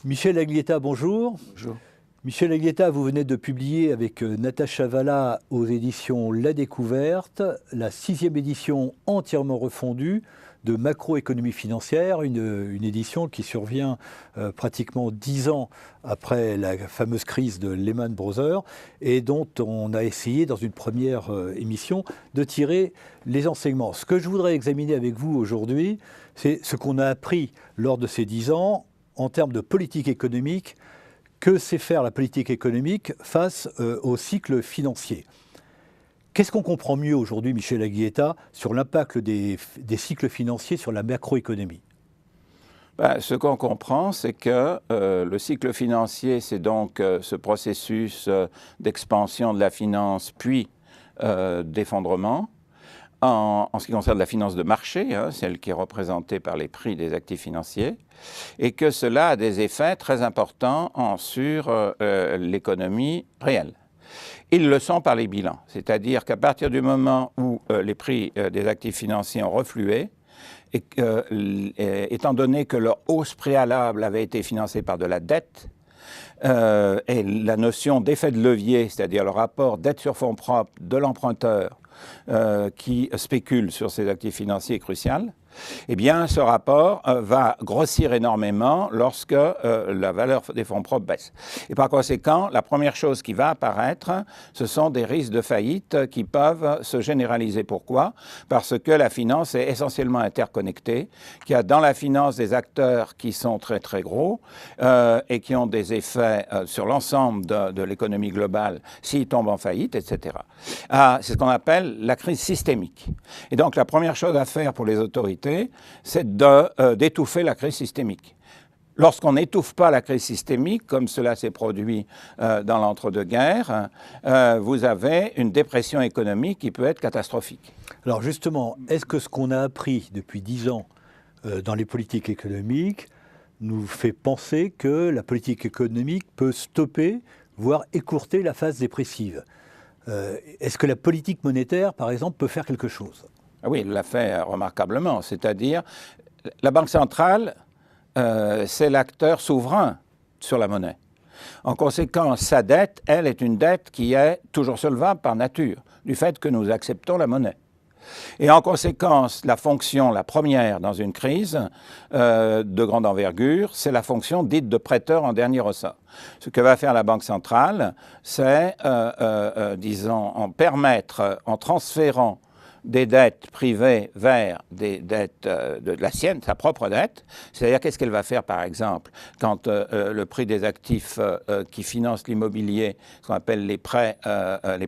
Michel Aglietta, bonjour. Bonjour. Michel Aglietta, vous venez de publier avec Natacha Valla aux éditions La Découverte, la 6e édition entièrement refondue de Macroéconomie financière, une édition qui survient pratiquement 10 ans après la fameuse crise de Lehman Brothers et dont on a essayé dans une première émission de tirer les enseignements. Ce que je voudrais examiner avec vous aujourd'hui, c'est ce qu'on a appris lors de ces 10 ans en termes de politique économique. Que sait faire la politique économique face au cycle financier? Qu'est-ce qu'on comprend mieux aujourd'hui, Michel Aglietta, sur l'impact des cycles financiers sur la macroéconomie? Ce qu'on comprend, c'est que le cycle financier, c'est donc ce processus d'expansion de la finance, puis d'effondrement. En ce qui concerne la finance de marché, celle qui est représentée par les prix des actifs financiers, et que cela a des effets très importants sur l'économie réelle. Ils le sont par les bilans, c'est-à-dire qu'à partir du moment où les prix des actifs financiers ont reflué, et étant donné que leur hausse préalable avait été financée par de la dette, et la notion d'effet de levier, c'est-à-dire le rapport dette sur fonds propres de l'emprunteur, qui spécule sur ces actifs financiers est crucial, eh bien, ce rapport va grossir énormément lorsque la valeur des fonds propres baisse. Et par conséquent, la première chose qui va apparaître, ce sont des risques de faillite qui peuvent se généraliser. Pourquoi? Parce que la finance est essentiellement interconnectée, qu'il y a dans la finance des acteurs qui sont très très gros et qui ont des effets sur l'ensemble de l'économie globale s'ils tombent en faillite, etc. C'est ce qu'on appelle la crise systémique. Et donc, la première chose à faire pour les autorités, c'est d'étouffer la crise systémique. Lorsqu'on n'étouffe pas la crise systémique, comme cela s'est produit dans l'entre-deux-guerres, vous avez une dépression économique qui peut être catastrophique. Alors justement, est-ce que ce qu'on a appris depuis 10 ans dans les politiques économiques nous fait penser que la politique économique peut stopper, voire écourter la phase dépressive? Est-ce que la politique monétaire, par exemple, peut faire quelque chose? Oui, il l'a fait remarquablement. C'est-à-dire, la Banque centrale, c'est l'acteur souverain sur la monnaie. En conséquence, sa dette, elle, est une dette qui est toujours solvable par nature, du fait que nous acceptons la monnaie. Et en conséquence, la fonction, la première dans une crise de grande envergure, c'est la fonction dite de prêteur en dernier ressort. Ce que va faire la Banque centrale, c'est, disons, permettre, en transférant des dettes privées vers des dettes de la sienne, sa propre dette. C'est-à-dire, qu'est-ce qu'elle va faire, par exemple, quand le prix des actifs qui financent l'immobilier, ce qu'on appelle les prêts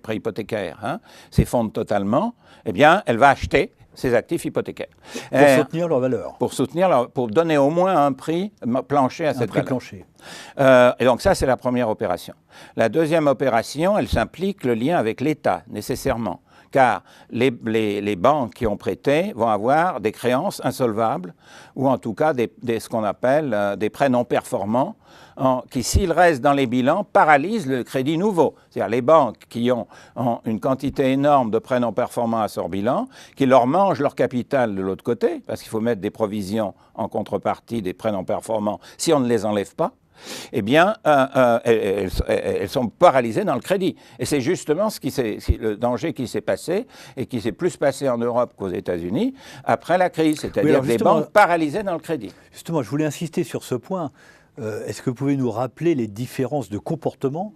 hypothécaires, s'effondrent totalement, eh bien, elle va acheter ces actifs hypothécaires. Pour soutenir leur valeur. Pour donner au moins un prix plancher à cette valeur. Plancher. Et donc ça, c'est la première opération. La deuxième opération, elle s'implique le lien avec l'État, nécessairement. Car les banques qui ont prêté vont avoir des créances insolvables ou en tout cas ce qu'on appelle des prêts non performants qui, s'ils restent dans les bilans, paralysent le crédit nouveau. C'est-à-dire les banques qui ont une quantité énorme de prêts non performants à leur bilan, qui leur mangent leur capital de l'autre côté, parce qu'il faut mettre des provisions en contrepartie des prêts non performants si on ne les enlève pas. Eh bien, elles sont paralysées dans le crédit. Et c'est justement le danger qui s'est passé et qui s'est plus passé en Europe qu'aux États-Unis après la crise, c'est-à-dire des banques paralysées dans le crédit. Justement, je voulais insister sur ce point. Est-ce que vous pouvez nous rappeler les différences de comportement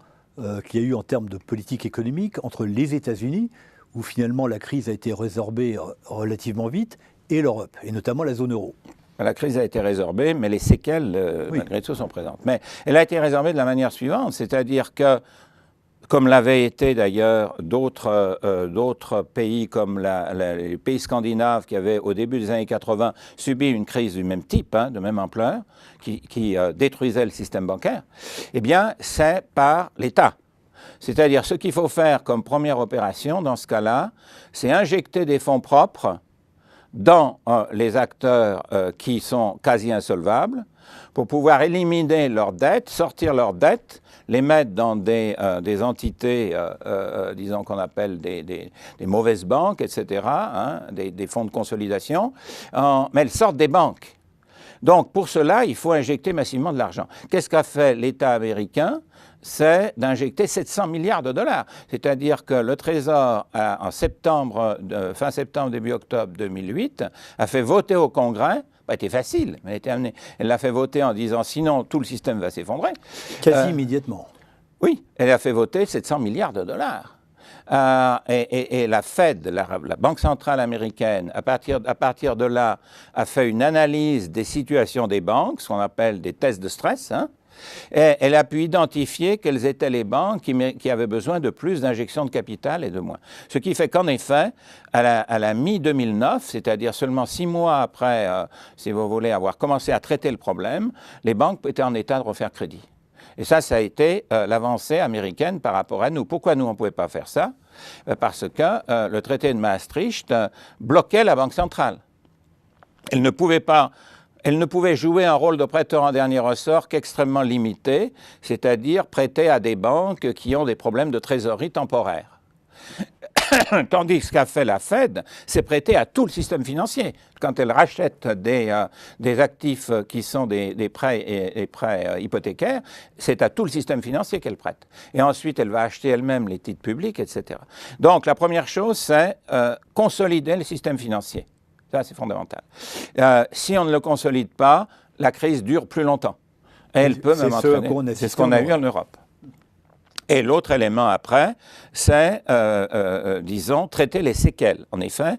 qu'il y a eu en termes de politique économique entre les États-Unis, où finalement la crise a été résorbée relativement vite, et l'Europe, et notamment la zone euro? La crise a été résorbée, mais les séquelles, malgré tout, sont présentes. Mais elle a été résorbée de la manière suivante, c'est-à-dire que, comme l'avaient été d'ailleurs d'autres pays comme les pays scandinaves qui avaient, au début des années 80, subi une crise du même type, de même ampleur, qui détruisait le système bancaire, eh bien, c'est par l'État. C'est-à-dire, ce qu'il faut faire comme première opération, dans ce cas-là, c'est injecter des fonds propres dans les acteurs qui sont quasi insolvables pour pouvoir éliminer leurs dettes, sortir leurs dettes, les mettre dans des entités, disons qu'on appelle des mauvaises banques, etc., des fonds de consolidation, mais elles sortent des banques. Donc, pour cela, il faut injecter massivement de l'argent. Qu'est-ce qu'a fait l'État américain? C'est d'injecter 700 milliards de dollars. C'est-à-dire que le Trésor, fin septembre, début octobre 2008, a fait voter au Congrès. Pas été facile, mais elle l'a fait voter en disant sinon tout le système va s'effondrer. Quasi immédiatement. Oui, elle a fait voter 700 milliards de dollars. Et la Fed, la Banque centrale américaine, à partir de là, a fait une analyse des situations des banques, ce qu'on appelle des tests de stress, hein, et elle a pu identifier quelles étaient les banques qui avaient besoin de plus d'injections de capital et de moins. Ce qui fait qu'en effet, à la mi-2009, c'est-à-dire seulement 6 mois après, si vous voulez, avoir commencé à traiter le problème, les banques étaient en état de refaire crédit. Et ça a été l'avancée américaine par rapport à nous. Pourquoi nous, on ne pouvait pas faire ça? Parce que le traité de Maastricht bloquait la Banque centrale. Elle ne pouvait jouer un rôle de prêteur en dernier ressort qu'extrêmement limité, c'est-à-dire prêter à des banques qui ont des problèmes de trésorerie temporaire. Tandis que ce qu'a fait la Fed, c'est prêter à tout le système financier. Quand elle rachète des actifs qui sont des prêts hypothécaires, c'est à tout le système financier qu'elle prête. Et ensuite, elle va acheter elle-même les titres publics, etc. Donc, la première chose, c'est consolider le système financier. Ça, c'est fondamental. Si on ne le consolide pas, la crise dure plus longtemps. Et elle peut même entraîner. C'est ce qu'on a vu en Europe. Et l'autre élément après, c'est, disons, traiter les séquelles. En effet,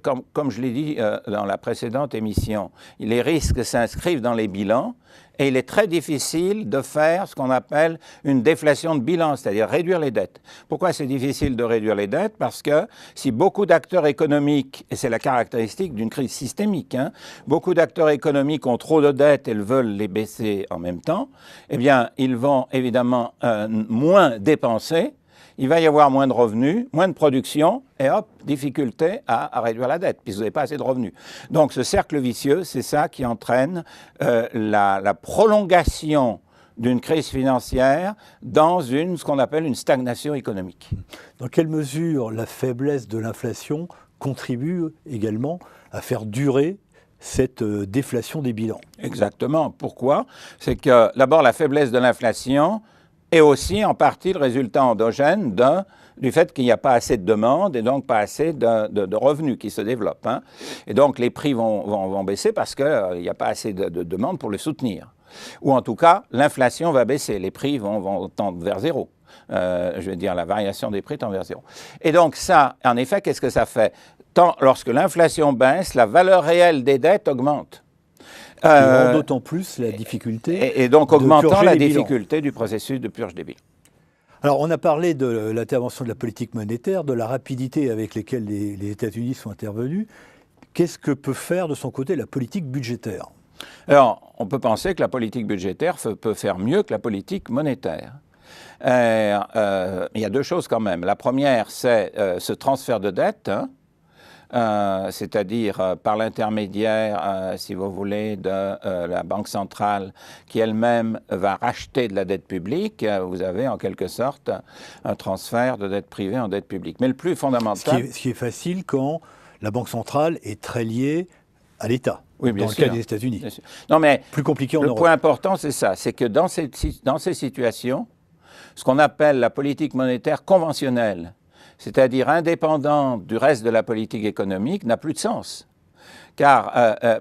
comme je l'ai dit dans la précédente émission, les risques s'inscrivent dans les bilans et il est très difficile de faire ce qu'on appelle une déflation de bilan, c'est-à-dire réduire les dettes. Pourquoi c'est difficile de réduire les dettes? Parce que si beaucoup d'acteurs économiques, et c'est la caractéristique d'une crise systémique, hein, beaucoup d'acteurs économiques ont trop de dettes et veulent les baisser en même temps, eh bien, ils vont évidemment moins dépenser, il va y avoir moins de revenus, moins de production, et hop, difficulté à réduire la dette, puisque vous n'avez pas assez de revenus. Donc ce cercle vicieux, c'est ça qui entraîne la prolongation d'une crise financière dans ce qu'on appelle une stagnation économique. Dans quelle mesure la faiblesse de l'inflation contribue également à faire durer cette déflation des bilans? Exactement. Pourquoi? C'est que d'abord la faiblesse de l'inflation est aussi en partie le résultat endogène du fait qu'il n'y a pas assez de demande et donc pas assez de revenus qui se développent. Hein. Et donc les prix vont baisser parce qu'il n'y a pas assez de demande pour les soutenir. Ou en tout cas, l'inflation va baisser, les prix vont tendre vers zéro. Je veux dire, la variation des prix tend vers zéro. Et donc ça, en effet, qu'est-ce que ça fait? Lorsque l'inflation baisse, la valeur réelle des dettes augmente. D'autant plus la difficulté. Et donc augmentant la difficulté du processus de purge des bilans. Alors on a parlé de l'intervention de la politique monétaire, de la rapidité avec laquelle les États-Unis sont intervenus. Qu'est-ce que peut faire de son côté la politique budgétaire? Alors on peut penser que la politique budgétaire peut faire mieux que la politique monétaire. Il y a deux choses quand même. La première, c'est ce transfert de dette, hein, c'est-à-dire par l'intermédiaire, si vous voulez, de la Banque centrale qui elle-même va racheter de la dette publique. Vous avez en quelque sorte un transfert de dette privée en dette publique. Mais le plus fondamental... Ce qui est facile quand la Banque centrale est très liée à l'État, oui, bien dans sûr, le cas des États-Unis. Non, mais plus compliqué en Europe. Le point important, c'est ça, c'est que dans ces situations, ce qu'on appelle la politique monétaire conventionnelle, c'est-à-dire indépendante du reste de la politique économique, n'a plus de sens. Car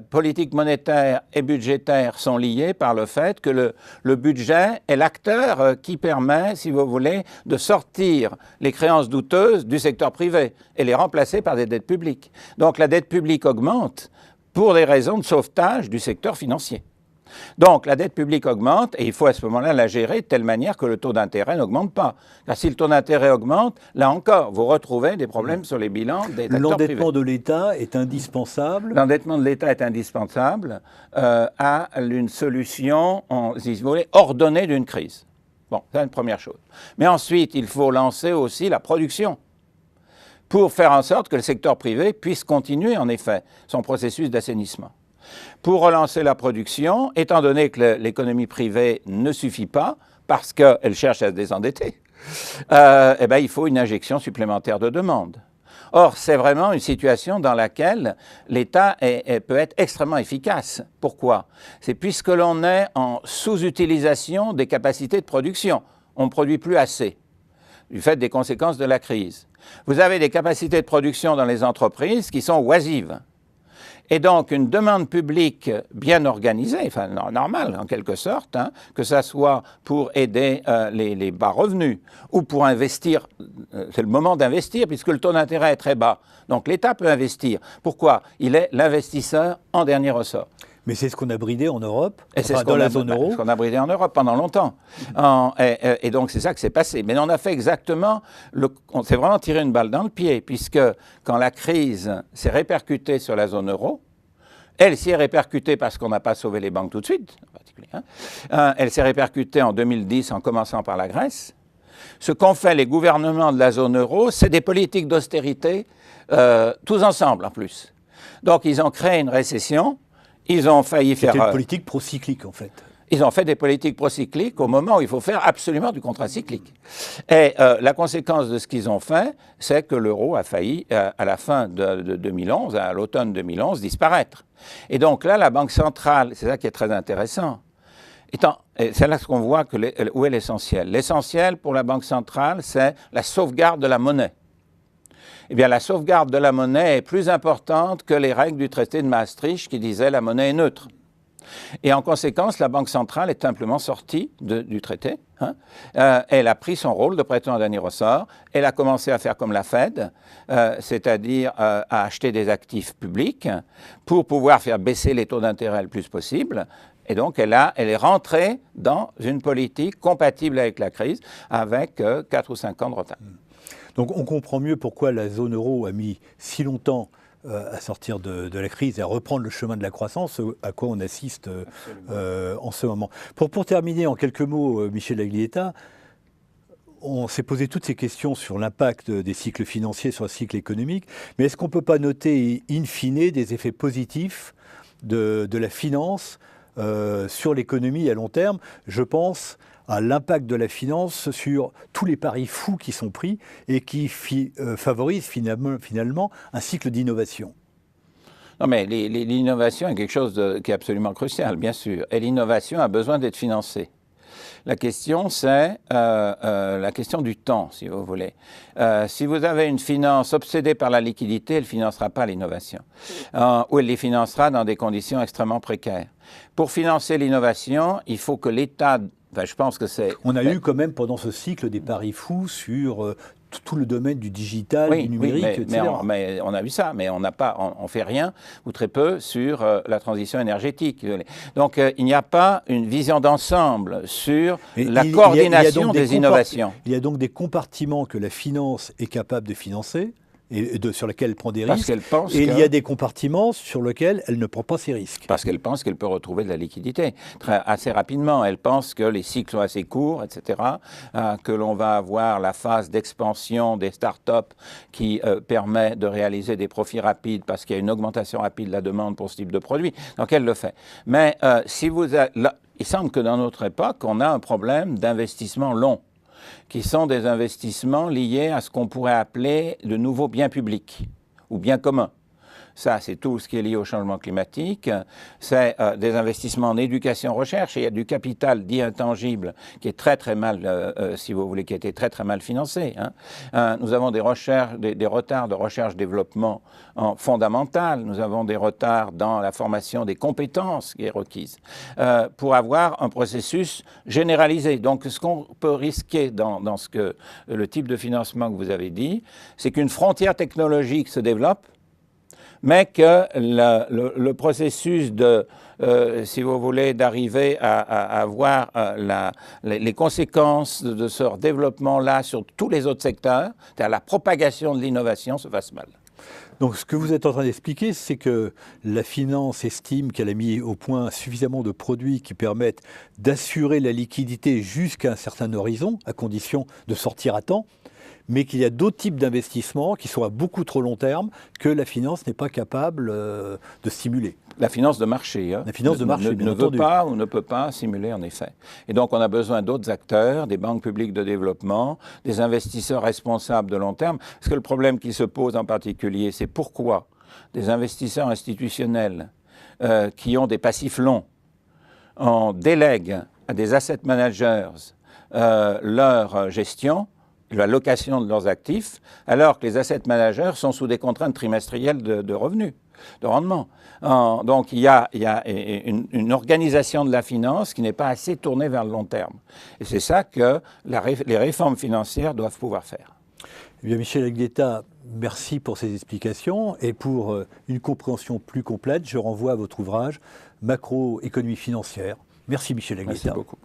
politique monétaire et budgétaire sont liés par le fait que le budget est l'acteur qui permet, si vous voulez, de sortir les créances douteuses du secteur privé et les remplacer par des dettes publiques. Donc la dette publique augmente pour des raisons de sauvetage du secteur financier. Donc la dette publique augmente et il faut à ce moment-là la gérer de telle manière que le taux d'intérêt n'augmente pas. Car si le taux d'intérêt augmente, là encore, vous retrouvez des problèmes sur les bilans des acteurs privés. L'endettement de l'État est indispensable. L'endettement de l'État est indispensable à une solution, si vous voulez, ordonnée d'une crise. Bon, c'est une première chose. Mais ensuite, il faut lancer aussi la production pour faire en sorte que le secteur privé puisse continuer, en effet, son processus d'assainissement. Pour relancer la production, étant donné que l'économie privée ne suffit pas, parce qu'elle cherche à se désendetter, eh ben, il faut une injection supplémentaire de demande. Or, c'est vraiment une situation dans laquelle l'État peut être extrêmement efficace. Pourquoi? C'est puisque l'on est en sous-utilisation des capacités de production. On ne produit plus assez, du fait des conséquences de la crise. Vous avez des capacités de production dans les entreprises qui sont oisives. Et donc, une demande publique bien organisée, enfin normale en quelque sorte, hein, que ça soit pour aider les bas revenus ou pour investir, c'est le moment d'investir puisque le taux d'intérêt est très bas. Donc l'État peut investir. Pourquoi? Il est l'investisseur en dernier ressort. Mais c'est ce qu'on a bridé en Europe, et c'est dans la zone euro. C'est ce qu'on a bridé en Europe pendant longtemps. Et donc c'est ça qui s'est passé. Mais on a fait exactement, on s'est vraiment tiré une balle dans le pied, puisque quand la crise s'est répercutée sur la zone euro, elle s'y est répercutée parce qu'on n'a pas sauvé les banques tout de suite, en particulier. Hein. Elle s'est répercutée en 2010 en commençant par la Grèce. Ce qu'ont fait les gouvernements de la zone euro, c'est des politiques d'austérité, tous ensemble en plus. Donc ils ont créé une récession. Ils ont failli faire... C'était une politique procyclique, en fait. Ils ont fait des politiques procycliques au moment où il faut faire absolument du contracyclique. Et la conséquence de ce qu'ils ont fait, c'est que l'euro a failli, à la fin de 2011, à l'automne 2011, disparaître. Et donc là, la Banque centrale, c'est ça qui est très intéressant, et c'est là ce qu'on voit où est l'essentiel. L'essentiel pour la Banque centrale, c'est la sauvegarde de la monnaie. Eh bien, la sauvegarde de la monnaie est plus importante que les règles du traité de Maastricht qui disaient la monnaie est neutre. Et en conséquence, la Banque centrale est simplement sortie du traité. Hein. Elle a pris son rôle de prêteur en dernier ressort. Elle a commencé à faire comme la Fed, c'est-à-dire à acheter des actifs publics pour pouvoir faire baisser les taux d'intérêt le plus possible. Et donc, elle est rentrée dans une politique compatible avec la crise, avec 4 ou 5 ans de retard. Donc on comprend mieux pourquoi la zone euro a mis si longtemps à sortir de la crise et à reprendre le chemin de la croissance, à quoi on assiste en ce moment. Pour terminer en quelques mots, Michel Aglietta, on s'est posé toutes ces questions sur l'impact des cycles financiers sur le cycle économique, mais est-ce qu'on ne peut pas noter in fine des effets positifs de la finance sur l'économie à long terme? Je pense à l'impact de la finance sur tous les paris fous qui sont pris et qui favorisent finalement un cycle d'innovation. Non, mais l'innovation est quelque chose qui est absolument crucial, bien sûr. Et l'innovation a besoin d'être financée. La question, c'est la question du temps, si vous voulez. Si vous avez une finance obsédée par la liquidité, elle ne financera pas l'innovation. Ou elle les financera dans des conditions extrêmement précaires. Pour financer l'innovation, il faut que l'État... Enfin, je pense que c'est... On a eu quand même pendant ce cycle des paris fous sur tout le domaine du digital, du numérique, etc. Mais on a vu ça, mais on ne fait rien ou très peu sur la transition énergétique. Donc il n'y a pas une vision d'ensemble sur la coordination des innovations. Il y a donc des compartiments que la finance est capable de financer et sur lesquels elle prend des risques. Et il y a des compartiments sur lesquels elle ne prend pas ces risques. Parce qu'elle pense qu'elle peut retrouver de la liquidité assez rapidement. Elle pense que les cycles sont assez courts, etc., que l'on va avoir la phase d'expansion des start-up qui permet de réaliser des profits rapides parce qu'il y a une augmentation rapide de la demande pour ce type de produit. Donc elle le fait. Mais il semble que dans notre époque, on a un problème d'investissement long, qui sont des investissements liés à ce qu'on pourrait appeler de nouveaux biens publics ou biens communs. Ça, c'est tout ce qui est lié au changement climatique. C'est des investissements en éducation-recherche. Et il y a du capital dit intangible qui est très, très mal, si vous voulez, qui a été très, très mal financé. Hein. Nous avons des retards de recherche-développement fondamentales. Nous avons des retards dans la formation des compétences qui est requise pour avoir un processus généralisé. Donc, ce qu'on peut risquer dans le type de financement que vous avez dit, c'est qu'une frontière technologique se développe, mais que le processus si vous voulez, d'arriver à voir les conséquences de ce développement-là sur tous les autres secteurs, c'est-à-dire la propagation de l'innovation, se fasse mal. Donc ce que vous êtes en train d'expliquer, c'est que la finance estime qu'elle a mis au point suffisamment de produits qui permettent d'assurer la liquidité jusqu'à un certain horizon, à condition de sortir à temps, mais qu'il y a d'autres types d'investissements qui sont à beaucoup trop long terme que la finance n'est pas capable de stimuler. La finance de marché, la finance de marché, ne veut pas ou ne peut pas simuler en effet. Et donc on a besoin d'autres acteurs, des banques publiques de développement, des investisseurs responsables de long terme. Parce que le problème qui se pose en particulier, c'est pourquoi des investisseurs institutionnels qui ont des passifs longs, on délègue à des asset managers leur gestion, la location de leurs actifs, alors que les asset managers sont sous des contraintes trimestrielles de revenus, de rendement. Donc il y a une organisation de la finance qui n'est pas assez tournée vers le long terme. Et c'est ça que les réformes financières doivent pouvoir faire. Eh bien, Michel Aguiletta, merci pour ces explications et pour une compréhension plus complète. Je renvoie à votre ouvrage Macroéconomie financière. Merci Michel Aguiletta. Merci beaucoup.